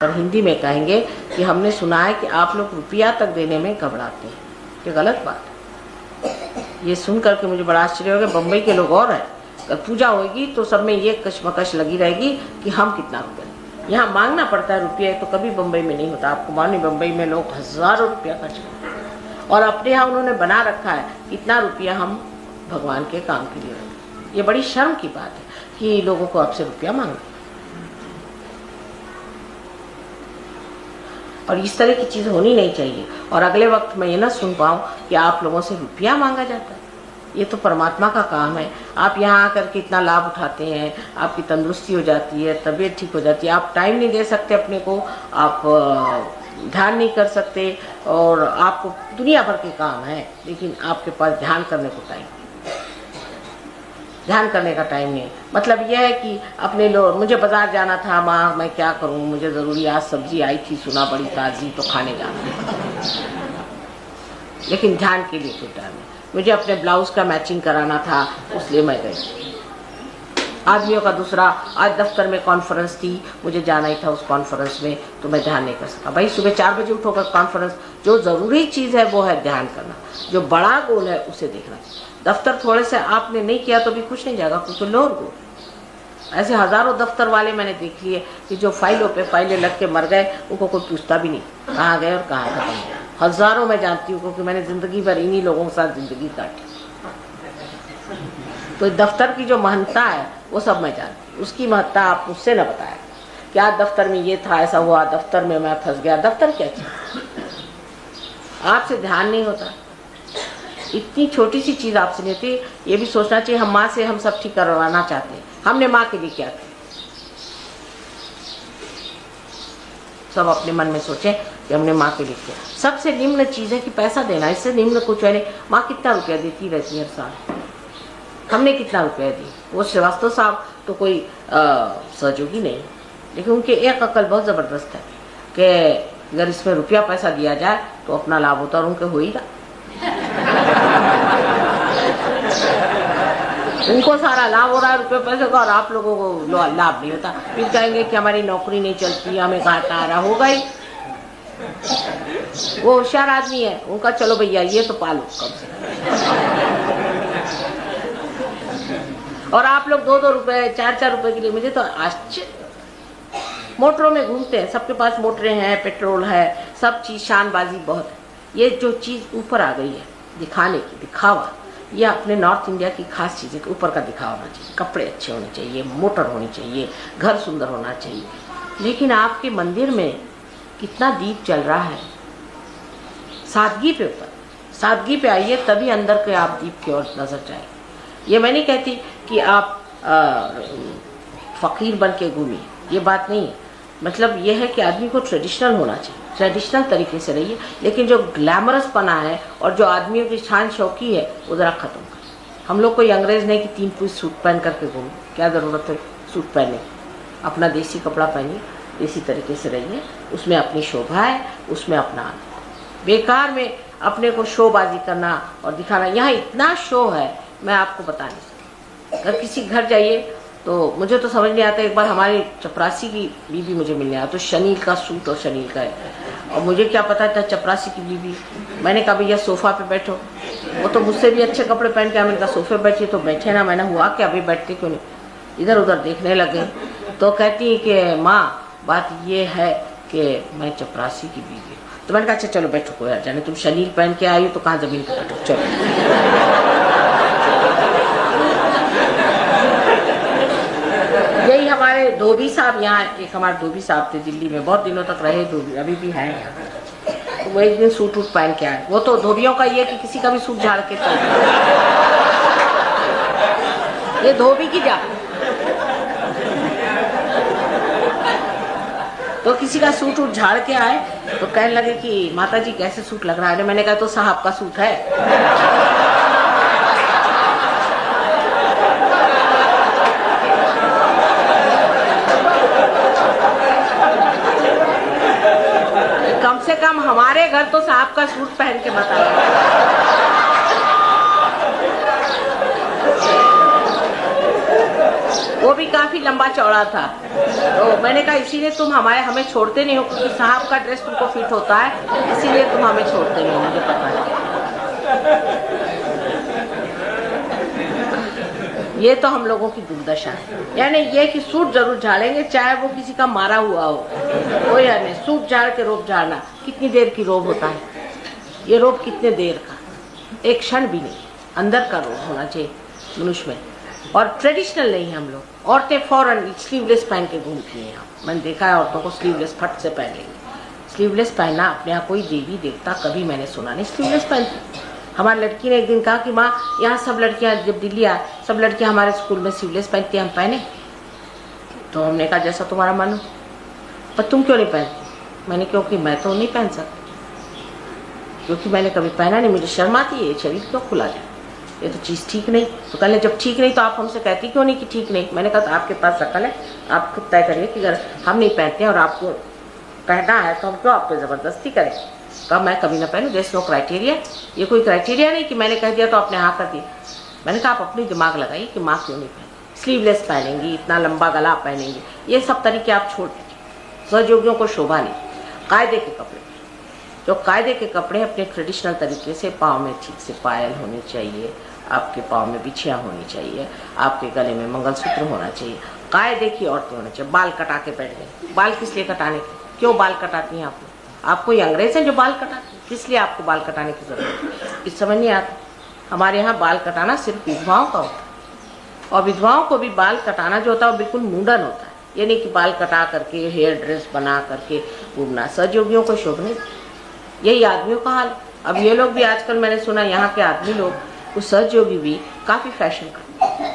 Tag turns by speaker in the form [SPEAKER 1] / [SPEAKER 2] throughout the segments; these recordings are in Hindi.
[SPEAKER 1] और हिंदी में कहेंगे कि हमने सुना है कि आप लोग रुपया तक देने में घबराते हैं। ये गलत बात है। ये सुन करके मुझे बड़ा आश्चर्य हो गया। बम्बई के लोग और हैं, अगर पूजा होगी तो सब में ये कशमकश लगी रहेगी कि हम कितना रुपया दें। यहाँ मांगना पड़ता है रुपया, तो कभी बम्बई में नहीं होता। आपको मालूम, बम्बई में लोग हजारों रुपया खर्च करते हैं और अपने यहाँ उन्होंने बना रखा है इतना रुपया हम भगवान के काम के लिए रखें। ये बड़ी शर्म की बात है कि लोगों को आपसे रुपया मांगे। और इस तरह की चीज होनी नहीं चाहिए। और अगले वक्त मैं ये ना सुन पाऊं कि आप लोगों से रुपया मांगा जाता है। ये तो परमात्मा का काम है। आप यहाँ आकर के इतना लाभ उठाते हैं, आपकी तंदुरुस्ती हो जाती है, तबीयत ठीक हो जाती है, आप टाइम नहीं दे सकते अपने को, आप ध्यान नहीं कर सकते, और आपको दुनिया भर के काम है, लेकिन आपके पास ध्यान करने को टाइम, ध्यान करने का टाइम नहीं। मतलब यह है कि अपने लोग, मुझे बाजार जाना था, माँ मैं क्या करूँ, मुझे जरूरी, आज सब्जी आई थी, सुना बड़ी ताजी, तो खाने जाना, लेकिन ध्यान के लिए कोई टाइम नहीं। मुझे अपने ब्लाउज का मैचिंग कराना था, इसलिए मैं गई। आदमियों का दूसरा, आज दफ्तर में कॉन्फ्रेंस थी, मुझे जाना ही था उस कॉन्फ्रेंस में, तो मैं ध्यान नहीं कर सका। भाई सुबह 4 बजे उठोगा कॉन्फ्रेंस, जो जरूरी चीज है वो है ध्यान करना, जो बड़ा गोल है उसे देखना। दफ्तर थोड़े से आपने नहीं किया तो भी कुछ नहीं जाएगा, क्योंकि लोअर गोल। ऐसे हजारों दफ्तर वाले मैंने देख लिए कि जो फाइलों पे फाइलें लग के मर गए, उनको कोई पूछता भी नहीं कहाँ गए और कहाँ खत्म गए। हजारों मैं जानती हूँ, क्योंकि मैंने जिंदगी भर इन्हीं लोगों के साथ जिंदगी काटी। तो दफ्तर की जो महत्ता है वो सब मैं जानती हूँ। उसकी महत्ता आप मुझसे न बताया कि आज दफ्तर में ये था, ऐसा हुआ, दफ्तर में मैं फंस गया। दफ्तर क्या चीज, आपसे ध्यान नहीं होता। इतनी छोटी सी चीज आपसे नहीं होती। ये भी सोचना चाहिए, हम माँ से हम सब ठीक करवाना चाहते हैं, हमने माँ के लिए क्या किया। सब अपने मन में सोचें कि हमने माँ के लिए किया। सबसे निम्न चीज है कि पैसा देना, इससे निम्न कुछ है नहीं। माँ कितना रुपया देती रहती है हर साल, हमने कितना रुपया दी। वो श्रीवास्तव साहब तो कोई सहयोगी नहीं, लेकिन उनके एक अकल बहुत जबरदस्त है कि अगर इसमें रुपया पैसा दिया जाए तो अपना लाभ होता, और उनके हो ही रहा। उनको सारा लाभ हो रहा है रुपये पैसे का, और आप लोगों को लाभ नहीं होता। फिर कहेंगे कि हमारी नौकरी नहीं चलती, हमें घाटा आ रहा। होगा ही, वो होशियार आदमी है, उनका चलो भैया ये तो पालो कम से। और आप लोग 2-2 रुपए 4-4 रुपए के लिए, मुझे तो आश्चर्य। मोटरों में घूमते हैं, सबके पास मोटरें हैं, पेट्रोल है, सब चीज, शानबाजी बहुत है। ये जो चीज ऊपर आ गई है दिखाने की, दिखावा, ये अपने नॉर्थ इंडिया की खास चीज है कि ऊपर का दिखावा होना चाहिए, कपड़े अच्छे होने चाहिए, मोटर होनी चाहिए, घर सुंदर होना चाहिए। लेकिन आपके मंदिर में कितना दीप जल रहा है। सादगी पे ऊपर, सादगी पे आइए, तभी अंदर के आप दीप की ओर नजर जाए। ये मैं नहीं कहती कि आप फकीर बन के घूमिए, ये बात नहीं है। मतलब ये है कि आदमी को ट्रेडिशनल होना चाहिए, ट्रेडिशनल तरीके से रहिए, लेकिन जो ग्लैमरस पना है और जो आदमियों की शान शौकी है वो जरा खत्म कर। हम लोग कोई अंग्रेज नहीं कि 3 पीस सूट पहन करके घूमें, क्या जरूरत है सूट पहने। अपना देसी कपड़ा पहनिए, देसी तरीके से रहिए, उसमें अपनी शोभा है, उसमें अपना आनंद। बेकार में अपने को शोबाजी करना और दिखाना, यहाँ इतना शो है मैं आपको बता नहीं सकती। अगर किसी घर जाइए तो मुझे तो समझ नहीं आता। एक बार हमारी चपरासी की बीबी मुझे मिलने आया, तो शनील का सूट और शनील का है, और मुझे क्या पता था चपरासी की बीबी। मैंने कहा भैया सोफा पे बैठो, वो तो मुझसे भी अच्छे कपड़े पहन के, मैंने कहा सोफे बैठिए, तो बैठे ना। मैंने हुआ कि अभी बैठते क्यों नहीं, इधर उधर देखने लगे। तो कहती है कि माँ बात ये है कि मैं चपरासी की बीबी हूँ। तो मैंने कहा अच्छा चलो बैठो, कोई जाने, तुम शनील पहन के आई हो तो कहाँ जमीन पे बैठो, चलो। यही हमारे धोबी साहब, यहाँ एक हमारे धोबी साहब थे दिल्ली में, बहुत दिनों तक रहे धोबी, अभी भी हैं यहाँ। तो वो एक दिन सूट वूट पहन के आए। वो तो धोबियों का ये कि किसी का भी सूट झाड़ के चल, ये धोबी की जा। तो किसी का सूट वूट झाड़ के आए तो कहने लगे कि माता जी कैसे सूट लग रहा है। मैंने कहा तो साहब का सूट है। कम से कम हमारे घर तो साहब का सूट पहन के बता। वो भी काफी लंबा चौड़ा था। तो मैंने कहा इसीलिए तुम हमें छोड़ते नहीं हो, क्योंकि साहब का ड्रेस तुमको फिट होता है, इसीलिए तुम हमें छोड़ते नहीं हो, मुझे पता है। ये तो हम लोगों की दुर्दशा है। यानी ये कि सूट जरूर झाड़ेंगे, चाहे वो किसी का मारा हुआ हो, कोई है नहीं। सूट झाड़ के रोब झाड़ना, कितनी देर की रोब होता है ये रोब, कितने देर का, एक क्षण भी नहीं। अंदर का रोब होना चाहिए मनुष्य में। और ट्रेडिशनल नहीं है हम लोग। औरतें फौरन स्लीवलेस पहन के घूमती हैं। मैंने देखा है औरतों को स्लीवलेस फट से पहन लेंगी। स्लीवलेस पहनना अपने यहाँ कोई देवी देवता कभी मैंने सुना नहीं स्लीवलेस पहनती। हमारी लड़की ने एक दिन कहा कि माँ यहाँ सब लड़कियाँ, जब दिल्ली आए सब लड़कियाँ हमारे स्कूल में स्लीवलेस पहनती हैं, हम पहने? तो हमने कहा जैसा तुम्हारा मन हो, पर तुम क्यों नहीं पहनती? मैंने क्योंकि मैं तो नहीं पहन सकती, क्योंकि मैंने कभी पहना नहीं, मुझे शर्म आती है, ये शरीर क्यों खुला जाए, ये तो चीज़ ठीक नहीं। तो कहने जब ठीक नहीं तो आप हमसे कहती क्यों नहीं कि ठीक नहीं? मैंने कहा तो आपके पास अकल है, आप खुद तय करिए कि अगर हम नहीं पहनते हैं और आपको पहना है तो हम क्यों आप पे ज़बरदस्ती करें? कहा मैं कभी ना पहनूं, जैसे नो क्राइटेरिया। ये कोई क्राइटेरिया नहीं कि मैंने कह दिया तो आपने हाँ कर दिया। मैंने कहा आप अपनी दिमाग लगाइए कि माँ क्यों नहीं पहने, स्लीवलेस पहनेंगी, इतना लंबा गला पहनेंगी, ये सब तरीके आप छोड़ दीजिए। सहयोगियों को शोभा नहीं। कायदे के कपड़े, जो कायदे के कपड़े अपने ट्रेडिशनल तरीके से, पाँव में ठीक से पायल होनी चाहिए, आपके पाँव में बिछिया होनी चाहिए, आपके गले में मंगलसूत्र होना चाहिए, कायदे की औरतें होनी चाहिए। बाल कटा के बैठ गए, बाल किस लिए कटाने के? क्यों बाल कटाती हैं आप कोई अंग्रेज हैं जो बाल कटाते? किस लिए आपको बाल कटाने की जरूरत है? इस समझ नहीं आता। हमारे यहाँ बाल कटाना सिर्फ विधवाओं का होता है, और विधवाओं को भी बाल कटाना जो होता है वो बिल्कुल मुंडन होता है। ये नहीं कि बाल कटा करके हेयर ड्रेस बना करके घूमना। सहयोगियों को शोभ नहीं। यही आदमियों का हाल। अब ये लोग भी आजकल मैंने सुना यहाँ के आदमी लोग, कुछ सहयोगी भी काफी फैशन करते।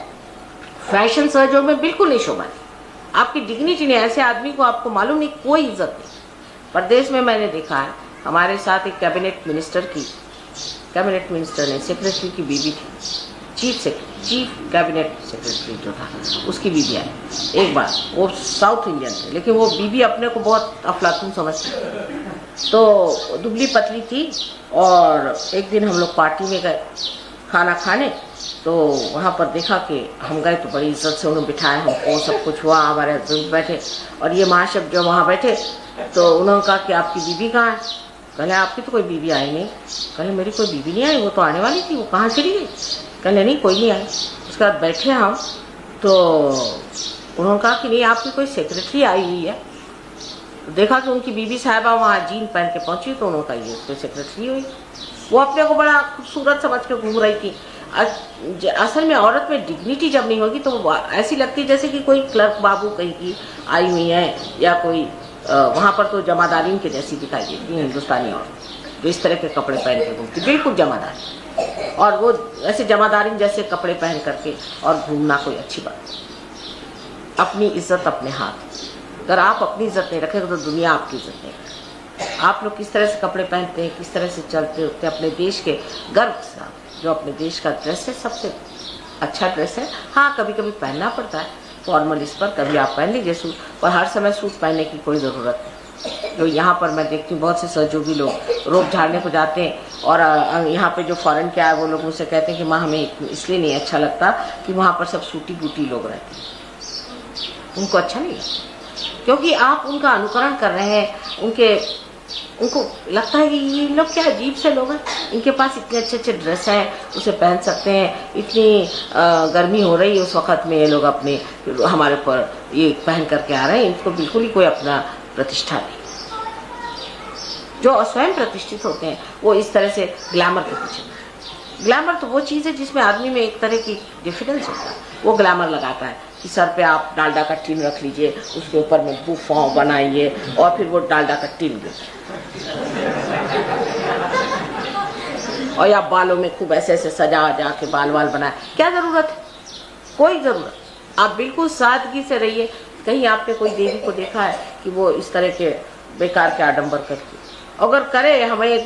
[SPEAKER 1] फैशन सहयोग में बिल्कुल नहीं शोभा नहीं। आपकी डिग्निटी नहीं। ऐसे आदमी को आपको मालूम नहीं, कोई इज्जत नहीं। प्रदेश में मैंने देखा है, हमारे साथ एक कैबिनेट मिनिस्टर ने सेक्रेटरी की बीवी थी, चीफ कैबिनेट सेक्रेटरी जो था उसकी बीवी आई एक बार। वो साउथ इंडियन थे, लेकिन वो बीवी अपने को बहुत अफलातून समझती। तो दुबली पतली थी, और एक दिन हम लोग पार्टी में गए खाना खाने, तो वहाँ पर देखा कि हम गए तो बड़ी इज्जत से उन्होंने बिठाया हमको, सब कुछ हुआ, हमारे हस्बैंड बैठे और ये महाशय जो वहाँ बैठे। तो उन्होंने कहा कि आपकी बीवी कहाँ है? कहले आपकी तो कोई बीवी आई नहीं। कहले मेरी कोई बीवी नहीं आई, वो तो आने वाली थी, वो कहाँ चली गई? कहले नहीं कोई नहीं आई। उसके बाद बैठे हम, तो उन्होंने कहा कि नहीं आपकी कोई सेक्रेटरी आई हुई है। तो देखा कि उनकी बीवी साहिबा वहाँ जीन पहन के पहुंची, तो उन्होंने कहा ये कोई सेक्रेटरी हुई। वो अपने को बड़ा खूबसूरत समझ के घूम रही थी। असल में औरत में डिग्निटी जब नहीं होगी तो वो ऐसी लगती जैसे कि कोई क्लर्क बाबू कहीं की आई हुई है, या कोई वहाँ पर तो जमादारीन के जैसी दिखाई देती है हिंदुस्तानी औरत, जो इस तरह के कपड़े पहन के घूमती, बिल्कुल जमादारी। और वो ऐसे जमादारीन जैसे कपड़े पहन करके और घूमना कोई अच्छी बात नहीं। अपनी इज्जत अपने हाथ। अगर आप अपनी इज्जत नहीं रखेंगे तो दुनिया आपकी इज्जत नहीं रखेगी। आप लोग किस तरह से कपड़े पहनते हैं, किस तरह से चलते होते हैं, अपने देश के गर्व के साथ। जो अपने देश का ड्रेस है सबसे अच्छा ड्रेस है। हाँ कभी कभी पहनना पड़ता है फॉर्मल, इस पर कभी आप पहन लीजिए सूट, पर हर समय सूट पहनने की कोई ज़रूरत नहीं। जो यहाँ पर मैं देखती हूँ बहुत से सहयोगी लोग रोब झाड़ने को जाते हैं, और यहाँ पे जो फॉरेन के आए वो लोग मुझसे कहते हैं कि माँ हमें इसलिए नहीं अच्छा लगता कि वहाँ पर सब सूटी बूटी लोग रहते हैं, उनको अच्छा नहीं लगता, क्योंकि आप उनका अनुकरण कर रहे हैं। उनको लगता है कि ये लोग क्या अजीब से लोग हैं, इनके पास इतने अच्छे अच्छे ड्रेस हैं, उसे पहन सकते हैं, इतनी गर्मी हो रही है उस वक़्त में ये लोग अपने हमारे ऊपर ये पहन करके आ रहे हैं। इनको बिल्कुल ही कोई अपना प्रतिष्ठा नहीं। जो स्वयं प्रतिष्ठित होते हैं वो इस तरह से ग्लैमर के पीछे। ग्लैमर तो वो चीज़ है जिसमें आदमी में एक तरह की डिफिडेंस होता है, वो ग्लैमर लगाता है कि सर पे आप डालडा का टिन रख लीजिए, उसके ऊपर में बुफॉ बनाइए, और फिर वो डालडा का टिन गिर, और या बालों में खूब ऐसे ऐसे सजा के बाल बनाए। क्या जरूरत है? कोई जरूरत। आप बिल्कुल सादगी से रहिए। कहीं आपने कोई देवी को देखा है कि वो इस तरह के बेकार के आडंबर करती? अगर करे, हमें एक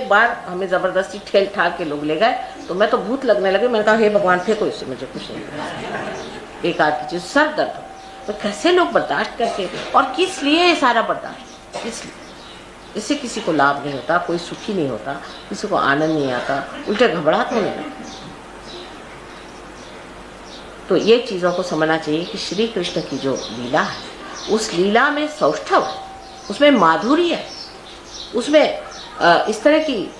[SPEAKER 1] बार हमें जबरदस्ती ठेल ठाल के लोग ले गए तो मैं तो भूत लगने लगे। मैंने कहा हे भगवान फेंको इससे, मुझे कुछ नहीं। बेकार की चीज, सर दर्द हो तो कैसे लोग बर्दाश्त करते, और किस लिए ये सारा बर्दाश्त? किस लिए? इससे किसी को लाभ नहीं होता, कोई सुखी नहीं होता, किसी को आनंद नहीं आता, उल्टे घबराहट होने लगती। तो ये चीज़ों को समझना चाहिए कि श्री कृष्ण की जो लीला है, उस लीला में सौष्ठव है, उसमें माधुर्य है, उसमें इस तरह की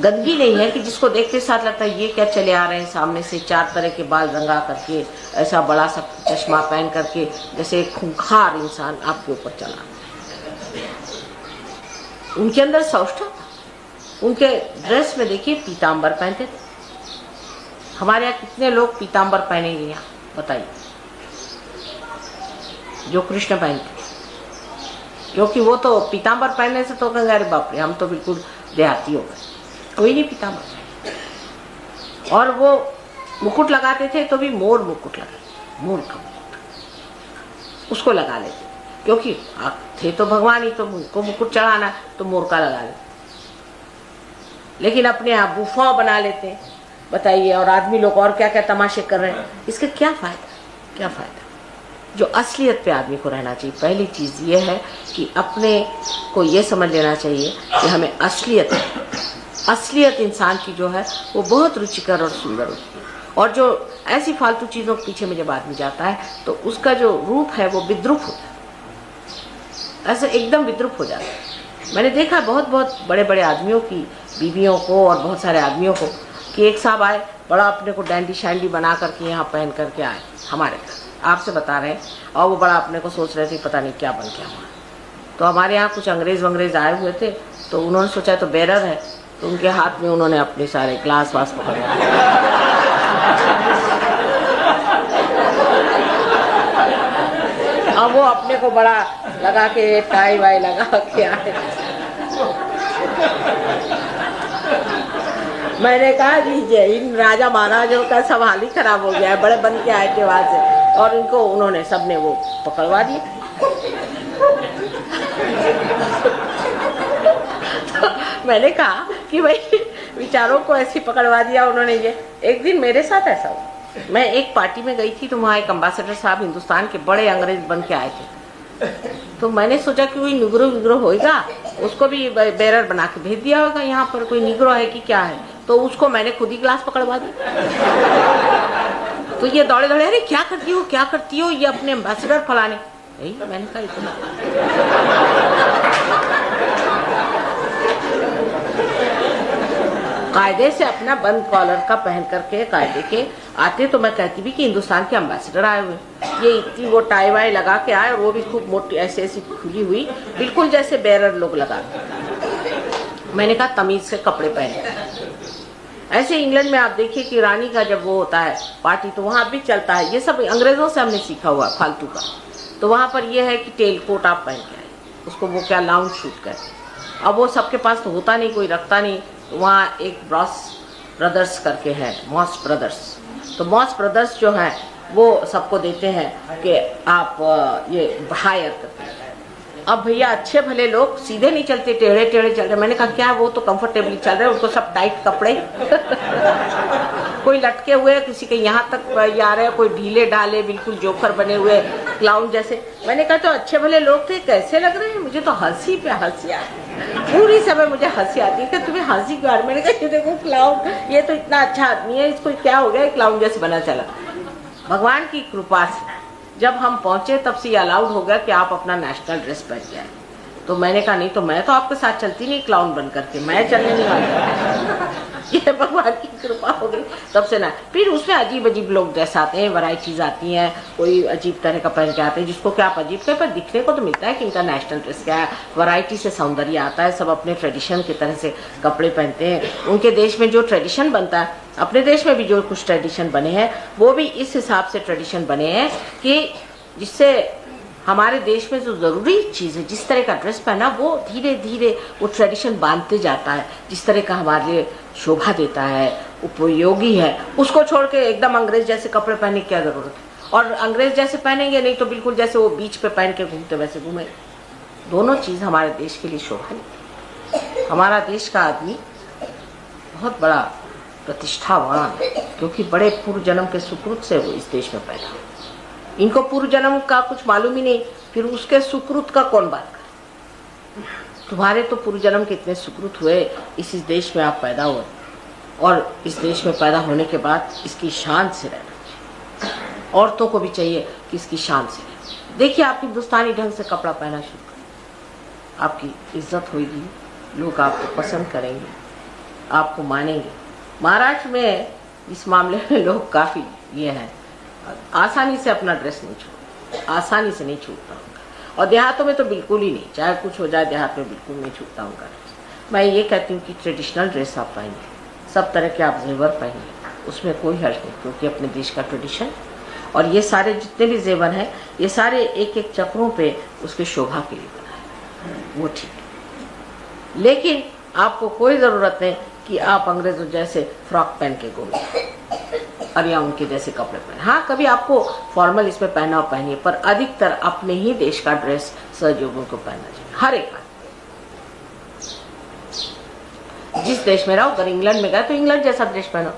[SPEAKER 1] गंदगी नहीं है कि जिसको देखते साथ लगता है ये क्या चले आ रहे हैं सामने से, 4 तरह के बाल रंगा करके, ऐसा बड़ा सा चश्मा पहन करके, जैसे एक खूंखार इंसान आपके ऊपर चला। उनके अंदर सौष्ठव था। उनके ड्रेस में देखिए पीताम्बर पहनते थे। हमारे यहाँ कितने लोग पीताम्बर पहनेंगे यहाँ बताइए, जो कृष्ण पहनते, क्योंकि वो तो पीताम्बर पहनने से तो कहेंगे अरे बाप रे हम तो बिल्कुल देहाती हो गए, कोई नहीं पीताम्बर। और वो मुकुट लगाते थे तो भी मोर मुकुट लगा, मोर का मुकुट उसको लगा लेते, क्योंकि थे तो भगवान ही, तो उनको मुकुट चढ़ाना तो मोर का लगा लेते। लेकिन अपने आप बुफा बना लेते हैं बताइए, और आदमी लोग और क्या क्या तमाशे कर रहे हैं, इसका क्या फायदा, क्या फायदा। जो असलियत पे आदमी को रहना चाहिए। पहली चीज ये है कि अपने को ये समझ लेना चाहिए कि हमें असलियत है, असलियत इंसान की जो है वो बहुत रुचिकर और सुंदर होती है। और जो ऐसी फालतू चीजों के पीछे में जब आदमी जाता है तो उसका जो रूप है वो विद्रूप होता है, ऐसे एकदम विद्रूप हो जाता है। मैंने देखा बहुत बहुत बड़े बड़े आदमियों की बीवियों को और बहुत सारे आदमियों को कि एक साहब आए, बड़ा अपने को डैंडी शैंडी बना करके यहाँ पहन करके आए हमारे घर, आपसे बता रहे हैं, और वो बड़ा अपने को सोच रहे थे पता नहीं क्या बन गया हुआ। तो हमारे यहाँ कुछ अंग्रेज वंग्रेज आए हुए थे, तो उन्होंने सोचा तो बेरर है, तो उनके हाथ में उन्होंने अपने सारे ग्लास वास पकड़वा, अब वो अपने को बड़ा लगा के टाई वाई लगा के आए। मैंने कहा जी इन राजा महाराजों का सब हाल ही खराब हो गया है, बड़े बन के आए थे वहां से, और इनको उन्होंने सबने वो पकड़वा दिए। तो मैंने कहा कि भाई विचारों को ऐसे पकड़वा दिया उन्होंने। ये एक दिन मेरे साथ ऐसा हुआ, मैं एक पार्टी में गई थी, तो वहाँ एक अम्बासडर साहब हिंदुस्तान के बड़े अंग्रेज बन के आए थे, तो मैंने सोचा कि कोई निग्रो विग्रो होगा, उसको भी बेरर बना के भेज दिया होगा, यहाँ पर कोई निग्रो है कि क्या है, तो उसको मैंने खुद ही ग्लास पकड़वा दी। तो ये दौड़े दौड़े, अरे क्या करती हो क्या करती हो, ये अपने एम्बेसडर फलाने। मैंने कहा इतना कायदे से अपना बंद कॉलर का पहन करके कायदे के आते, तो मैं कहती भी कि हिंदुस्तान के एम्बेसडर आए हुए, ये इतनी वो टाई वाई लगा के आए, और वो भी खूब मोटी ऐसे ऐसी खुली हुई, बिल्कुल जैसे बेरर लोग लगा। मैंने कहा तमीज से कपड़े पहने। ऐसे इंग्लैंड में आप देखिए कि रानी का जब वो होता है पार्टी, तो वहां भी चलता है, ये सब अंग्रेजों से हमने सीखा हुआ फालतू का। तो वहां पर ये है कि टेल कोट आप पहन के आए, उसको वो क्या लाउंज शूट करते। अब वो सबके पास तो होता नहीं, कोई रखता नहीं, तो वहाँ एक ब्रॉस ब्रदर्स करके है, मॉस ब्रदर्स, तो मॉस ब्रदर्स जो है वो सबको देते हैं कि आप ये हायर करते हैं। अब भैया अच्छे भले लोग सीधे नहीं चलते, टेढ़े टेढ़े चल रहे। मैंने कहा क्या वो तो कंफर्टेबली चल रहे, उनको सब टाइट कपड़े कोई लटके हुए, किसी के यहाँ तक आ रहे, कोई ढीले ढाले बिल्कुल जोकर बने हुए क्लाउन जैसे। मैंने कहा तो अच्छे भले लोग थे, कैसे लग रहे हैं। मुझे तो हंसी पे हंसी आती, पूरी समय मुझे हंसी आती है कि तुम्हें हंसी क्यों आ रही। मैंने कहा ये देखो क्लाउन, ये तो इतना अच्छा आदमी है, इसको क्या हो गया, क्लाउन जैसे बना चला। भगवान की कृपा से जब हम पहुंचे तब से अलाउड हो गया कि आप अपना नेशनल ड्रेस पहन के आए। तो मैंने कहा नहीं तो मैं तो आपके साथ चलती नहीं क्लाउन बन करके, मैं चलने नहीं वाली। ये भगवान की कृपा हो गई तब से ना। फिर उसमें अजीब अजीब लोग जैसे आते हैं, वैरायटीज आती हैं, कोई अजीब तरह का पहन के आते हैं, जिसको क्या आप अजीब के पर दिखने को तो मिलता है कि इनका नेशनल ड्रेस क्या है। वैरायटी से सौंदर्य आता है, सब अपने ट्रेडिशन की तरह से कपड़े पहनते हैं। उनके देश में जो ट्रेडिशन बनता है, अपने देश में भी जो कुछ ट्रेडिशन बने हैं वो भी इस हिसाब से ट्रेडिशन बने हैं कि जिससे हमारे देश में जो जरूरी चीज है, जिस तरह का ड्रेस पहना, वो धीरे धीरे वो ट्रेडिशन बांधते जाता है, जिस तरह का हमारे लिए शोभा देता है, उपयोगी है, उसको छोड़ के एकदम अंग्रेज जैसे कपड़े पहनने की क्या जरूरत है। और अंग्रेज जैसे पहनेंगे नहीं तो बिल्कुल जैसे वो बीच पे पहन के घूमते वैसे घूमे। दोनों चीज हमारे देश के लिए शोभा नहीं। हमारा देश का आदमी बहुत बड़ा प्रतिष्ठावान है, क्योंकि बड़े पूर्व जन्म के सुकृत से वो इस देश में पैदा। इनको पूर्व जन्म का कुछ मालूम ही नहीं, फिर उसके सुकृत का कौन बात करे। तुम्हारे तो पूर्व जन्म के इतने सुकृत हुए, इस देश में आप पैदा हुए, और इस देश में पैदा होने के बाद इसकी शान से रहना चाहिए। औरतों को भी चाहिए कि इसकी शान से रहे। देखिए, आप हिंदुस्तानी ढंग से कपड़ा पहना शुरू करें, आपकी इज्जत होगी, लोग आपको पसंद करेंगे, आपको मानेंगे। महाराष्ट्र में इस मामले में लोग काफ़ी ये हैं, आसानी से अपना ड्रेस नहीं छोड़ते, आसानी से नहीं छूटता उनका। और देहातों में तो बिल्कुल ही नहीं, चाहे कुछ हो जाए देहात में बिल्कुल नहीं छूटता उनका ड्रेस। मैं ये कहती हूँ कि ट्रेडिशनल ड्रेस आप पहनिए, सब तरह के आप जेवर पहनिए, उसमें कोई हर्ज नहीं, क्योंकि अपने देश का ट्रेडिशन। और ये सारे जितने भी जेवर हैं, ये सारे एक एक चक्रों पे उसके शोभा के लिए बनाए, वो ठीक है। लेकिन आपको कोई ज़रूरत नहीं कि आप अंग्रेजों जैसे फ्रॉक पहन के घूमें और या उनके जैसे कपड़े पहने। हाँ, कभी आपको फॉर्मल इसमें पहना हो पहनिए, पर अधिकतर अपने ही देश का ड्रेस सहयोगियों को पहनना चाहिए, हर एक आदमी। जिस देश में रहो, अगर इंग्लैंड में गए तो इंग्लैंड जैसा ड्रेस पहनो,